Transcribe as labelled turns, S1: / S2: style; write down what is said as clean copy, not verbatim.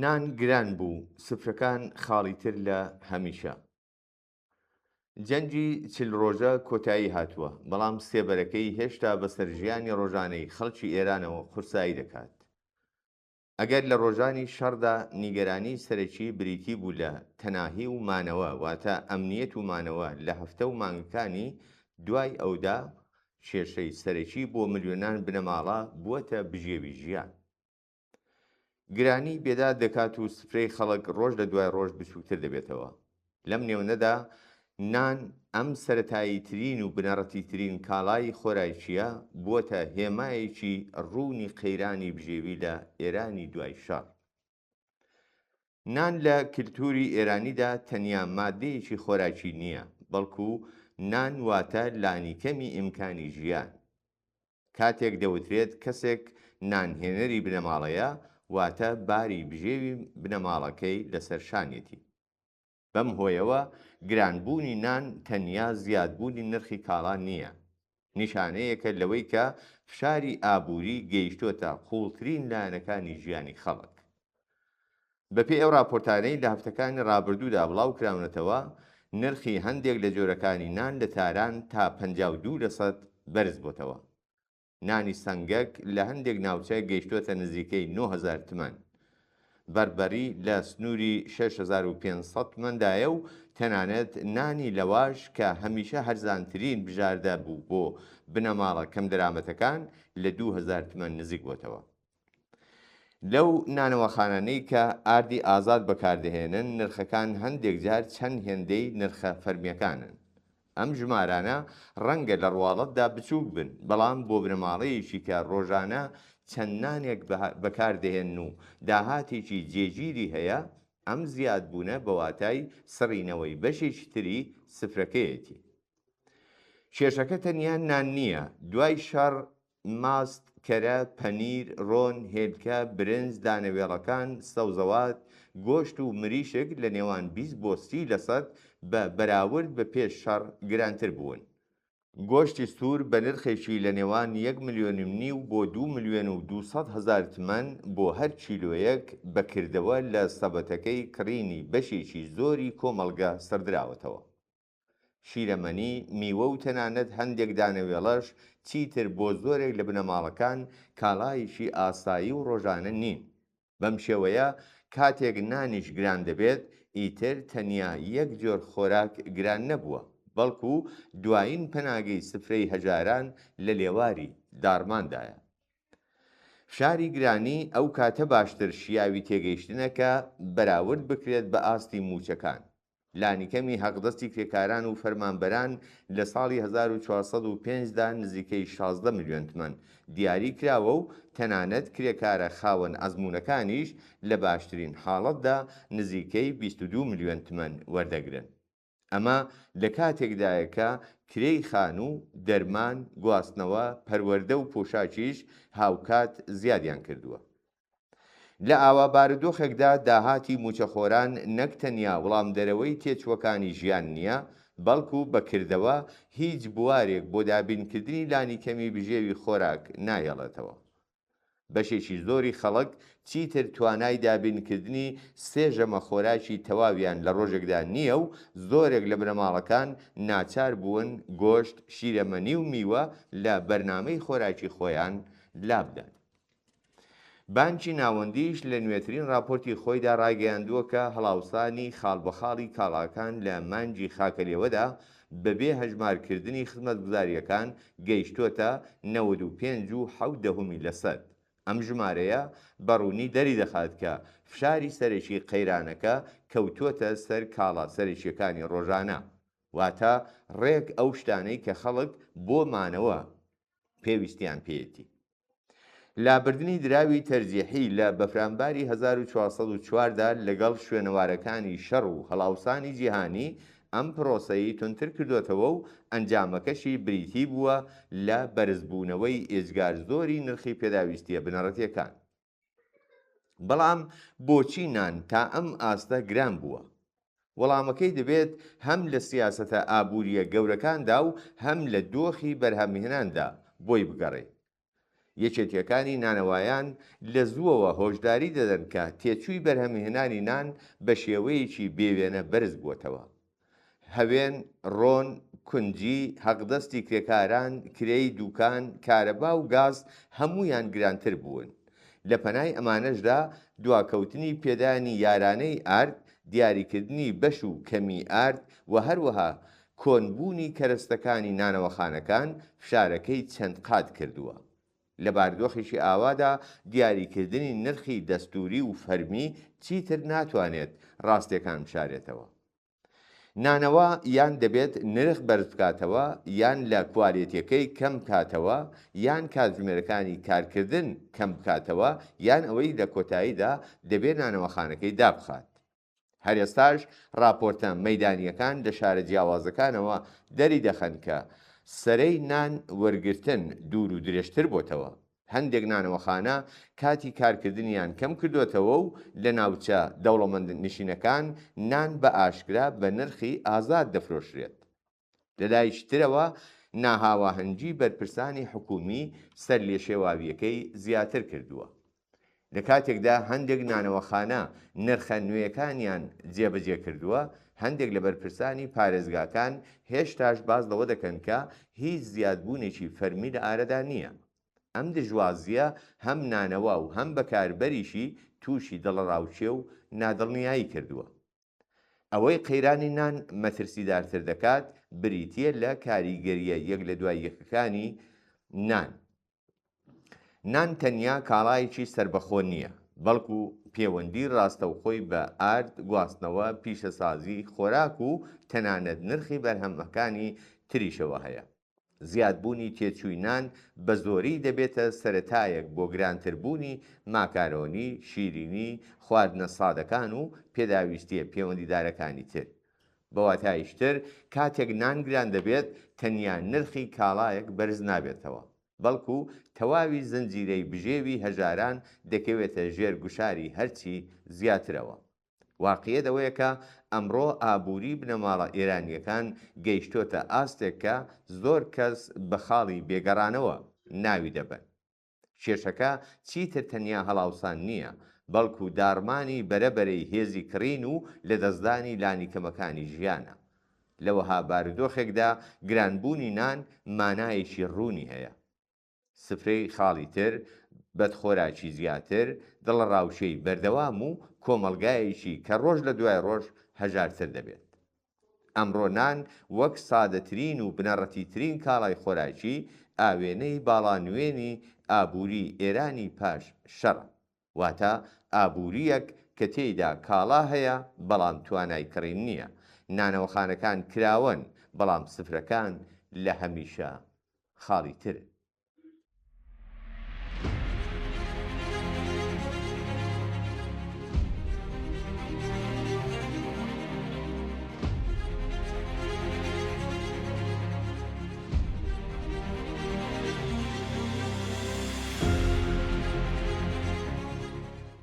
S1: نان گران بوو، سفرەکان خاڵیتر لە هەمیشە. جەنگی چل ڕۆژە کۆتایی هاتووە، بەڵام سێبەرەکەی هێشتا بەسەر ژیانی ڕۆژانەی خەڵکی ئێرانەوە قورسایی دەکات. ئەگەر لە ڕۆژانی شەڕدا نیگەرانی سەرەکی بریتی بوو لە تەناهی و مانەوە، واتە ئەمنیەت و مانەوە لە هەفتە و مانگەکانی دوای ئەودا، کێشەی سەرەکی بۆ ملیۆنان بنەماڵە بووەتە بژێوی ژیان. گرانی بێداد دەکات و سفرەی خەڵک ڕۆژ لە دوای ڕۆژ بچووکتر دەبێتەوە. لەم نێونەدا نان ئەم سەرەتاییترین و بنەڕەتیترین کاڵای خۆراییچیە بووەتە هێمایەکی ڕوونی قەیرانی بژێوی لە ئێرانی دوای شەڕ. نان لە کلتوری ئێرانیدا تەنیا مادەیەکی خۆراکی نییە، بەڵکو نان واتە لانیکەمی ئیمکانی ژیان. کاتێک دەوترێت کەسێک نانهێنەری بنەماڵەیە، واتە باری بژێوی بنەماڵەکەی لەسەر شانێتی. بەم هۆیەوە گرانبوونی نان تەنیا زیادبوونی نرخی کاڵا نییە، نیشانەیەکە لەوەی کە فشاری ئابووری گەیشتۆتە قوڵترین لایەنەکانی ژیانی خەڵک. بەپێی ئەو راپۆرتانەی لە هەفتەکانی ڕابردوودا بڵاو کراونەتەوە، نرخی هەندێک لە جۆرەکانی نان لە تاران تا 52% بەرز بۆتەوە. نانی سەنگەک لە هەندێک ناوچە گەیشتۆتە نزیکەی 9,000 تمەن. بەربەری لە سنووری 6,500 تمەندایە و تەنانەت نانی لەواش کە هەمیشە هەرزانترین بژاردە بوو بۆ بنەماڵە کەم دەرامەتەکان لە 2,000 تمەن نزیک بۆتەوە. لەو نانەوەخانانەی کە ئاردی ئازاد بەکاردەهێنن، نرخەکان هەندێک جار چەند هێندەی نرخە فەرمیەکانن. ئەم ژمارانە ڕەنگە لە ڕواڵەتدا بچووک بن، بەڵام بۆ بنەماڵەیەکی کە ڕۆژانە چەند نانێک بەکاردەهێن و داهاتێکی جێگیری هەیە، ئەم زیادبوونە بە واتای سڕینەوەی بەشێکی تری سفرەکەیەتی. کێشەکە تەنیا نان نییە. دوای شەڕ ماست، کەرە، پەنیر، ڕۆن، هێلکە، برنج، دانەوێڵەکان، سەوزەوات، گۆشت و مریشک لە نێوان 20 بۆ 30% بە بەراورد بە پێش شەڕ گرانتر بوون. گۆشتی سوور بە نرخێکی لە نێوان 1,5 ملیۆن بۆ 2,200,000 تمەن بۆ هەر کیلۆیەک بەکردەوە لە سەبەتەکەی کڕینی بەشێکی زۆری کۆمەڵگە سەردراوەتەوە. شیرەمەنی، میوە و تەنانەت هەندێک دانەوێڵەش چیتر بۆ زۆرێک لە بنەماڵەکان کاڵایشی ئاسایی و ڕۆژانە نین. بەم شێوەیە کاتێک نانیش گران دەبێت، ئیتر تەنیا یەک جۆر خۆراک گران نەبووە، بەڵکو دوایین پەناگەی سفرەی هەژاران لە لێواری داڕماندایە. فشاری گرانی ئەو کاتە باشتر شیاوی تێگەیشتنەکە بەراورد بکرێت بە ئاستی موچەکان. لانیکەمی حەقدەستی کرێکاران و فەرمانبەران لە ساڵی 1405دا نزیکەی 16 ملیۆن تمەن دیاری کراوە و تەنانەت کرێکارە خاوەن ئەزموونەکانیش لە باشترین حاڵەتدا نزیکەی 22 ملیۆن تمەن وەردەگرن. ئەمە لە کاتێکدایە کە کرێی خان و دەرمان، گواستنەوە، پەروەردە و پۆشاکیش هاوکات زیادیان کردووە. لە ئاوا بارودۆخێکدا داهاتی موچەخۆران نەک تەنیا وەڵامدەرەوەی تێچووەکانی ژیان نییە، بەڵکو بەکردەوە هیچ بوارێک بۆ دابینکردنی لانیکەمی بژێوی خۆراک نایەڵێتەوە. بەشێکی زۆری خەڵک چیتر توانای دابینکردنی 3 ژەمە خۆراکی تەواویان لە ڕۆژێکدا نییە و زۆرێک لە بنەماڵەکان ناچار بوون گۆشت، شیرەمەنی و میوە لە بەرنامەی خۆراکی خۆیان لابدەن. بانکی ناوەندیش لە نوێترین راپۆرتی خۆیدا ڕاگەیاندووە کە هەڵاوسانی خاڵبەخاڵی کاڵاکان لە مانگی خاکەلێوەدا بەبێ هەژمارکردنی خزمەتگوزاریەکان گەیشتۆتە 95.7%. ئەم ژمارەیە بەڕوونی دەری دەخات کە فشاری سەرەکی قەیرانەکە کەوتووەتە سەر کاڵا سەرەکیەکانی ڕۆژانە، واتە ڕێک ئەو شتانەی کە خەڵک بۆ مانەوە پێویستیان پێیەتی. لابردنی دراوی تەرجیحی لە بەفرامباری 1404دا لەگەڵ شوێنەوارەکانی شەڕ و هەڵاوسانی جیهانی ئەم پرۆسەی تونتر کردوێتەوە و ئەنجامەکەشی بریتی بووە لە بەرزبوونەوەی ئێجگار زۆری نرخی پێداویستیە بنەڕەتیەکان. بەڵام بۆچی نان تا ئەم ئاستە گران بووە؟ وەڵامەکەی دەبێت هەم لە سیاسەتە ئابووریە گەورەکاندا و هەم لە دۆخی بەرهەمهێناندا بۆی بگەڕێ. یەکێتیەکانی نانەوایان لە زووەوە هۆشداری دەدەن کە تێچووی بەرهەمهێنانی نان بە شێوەیەکی بێوێنە بەرز بووەتەوە. هەوێن، ڕۆن، کونجی، هەقدەستی کرێکاران، کرێی دووکان، کارەبا و گاز هەموویان گرانتر بوون. لە پەنای ئەمانەشدا دواکەوتنی پێدانی یارانەی ئارد، دیاریکردنی بەش و کەمی ئارد و هەروەها کۆنبوونی کەرەستەکانی نانەوەخانەکان فشارەکەی چەند قات کردووە. لە بارودۆخێکی ئاوادا دیاریکردنی نرخی دەستوری و فەرمی چیتر ناتوانێت ڕاستیەکان بشارێتەوە. نانەوە یان دەبێت نرخ بەرز بکاتەوە، یان لە کوالێتیەکەی کەم بکاتەوە، یان کاتژمێرەکانی کارکردن کەم بکاتەوە، یان ئەوەی لە کۆتاییدا دەبێت نانەوەخانەکەی دابخات. هەر ئێستاش راپۆرتە مەیدانیەکان لە شارە جیاوازەکانەوە دەری دەخەن کە سەرەی نان وەرگرتن دوور و درێژتر بۆتەوە. هەندێک نانەوەخانە کاتی کارکردنیان کەم کردوێتەوە و لە ناوچە دەوڵەمەند نشینەکان نان بە ئاشکرا بە نرخی ئازاد دەفرۆشرێت. لەلایشترەوە ناهاواهەنگی بەرپرسانی حکومی سەر لێشێواویەکەی زیاتر کردووە. لە کاتێکدا هەندێک نانەوەخانە نرخە نوێیەکانیان جێبەجێ کردووە، هەندێک لە بەرپرسانی پارێزگاکان هێشتاش باز لەوە دەکەن کە هیچ زیادبوونێکی فەرمی لە ئارەدا نییە. ئەم دژوازیە هەم نانەوە و هەم بەکاربەریشی تووشی دڵەڕاوچێ و نادڵنیایی کردووە. ئەوەی قەیرانی نان مەترسیدارتر دەکات بریتیە لە کاریگەریە یەک لە دوای یەکەکانی نان. نان تەنیا کاڵایەکی سربەخۆ نییە، بەڵکو پەیوەندی ڕاستەوخۆی بە ئارد، گواستنەوە، پیشەسازی، خۆراک و تەنانەت نرخی بەرهەمەکانی تریشەوە هەیە. زیادبوونی تێچووی نان بە زۆری دەبێتە سەرەتایەک بۆ گرانتربوونی ماکارۆنی، شیرینی، خواردنە سادەکان و پێداویستیە پەیوەندیدارەکانی تر. بەواتایشتر کاتێک نان گران دەبێت تەنیا نرخی کاڵایەک بەرز نابێتەوە، بەڵکو تەواوی زنجیرەی بژێوی هەژاران دەکەوێتە ژێر گوشاری هەرچی زیاترەوە. واقعیەت ئەوەیە کە ئەمڕۆ ئابووری بنەماڵە ئێرانیەکان گەیشتۆتە ئاستێک کە زۆر کەس بە خاڵی بێگەڕانەوە ناوی دەبن. کێشەکە چیتر تەنیا هەڵاوسان نییە، بەڵکو دارمانی بەرەبەرەی هێزی کڕین و لە دەستدانی لانیکەمەکانی ژیانە. لەوەها بارودۆخێکدا گرانبوونی نان مانایەکی ڕوونی هەیە. سفرەی خاڵی تر، بەدخۆراکی زیاتر، دڵەڕاوچەی بەردەوام و کۆمەڵگایەکی کە ڕۆژ لە دوای ڕۆژ هەژارتر دەبێت. ئەمڕۆ نان وەک سادەترین و بنەڕەتیترین کاڵای خۆراکی ئاوێنەی باڵانوێنی ئابووری ئێرانی پاش شەڕە، واتە ئابووریەک کە تێیدا کاڵا هەیە بەڵام توانای کڕین نییە. نانەوەخانەکان کراون، بەڵام سفرەکان لە هەمیشە خاڵی تر.